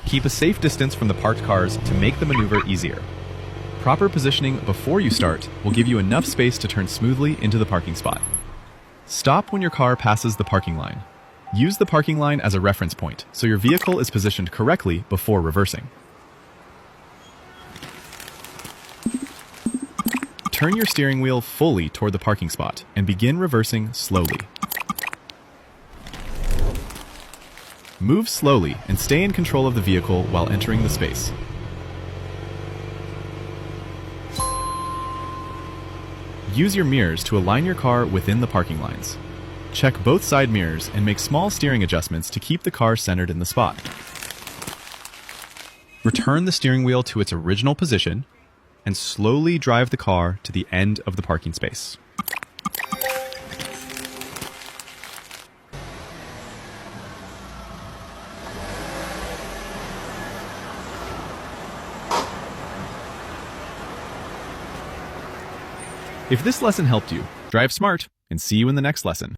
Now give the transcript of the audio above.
Keep a safe distance from the parked cars to make the maneuver easier. Proper positioning before you start will give you enough space to turn smoothly into the parking spot. Stop when your car passes the parking line. Use the parking line as a reference point so your vehicle is positioned correctly before reversing. Turn your steering wheel fully toward the parking spot and begin reversing slowly. Move slowly and stay in control of the vehicle while entering the space. Use your mirrors to align your car within the parking lines. Check both side mirrors and make small steering adjustments to keep the car centered in the spot. Return the steering wheel to its original position and slowly drive the car to the end of the parking space. If this lesson helped you, drive smart and see you in the next lesson.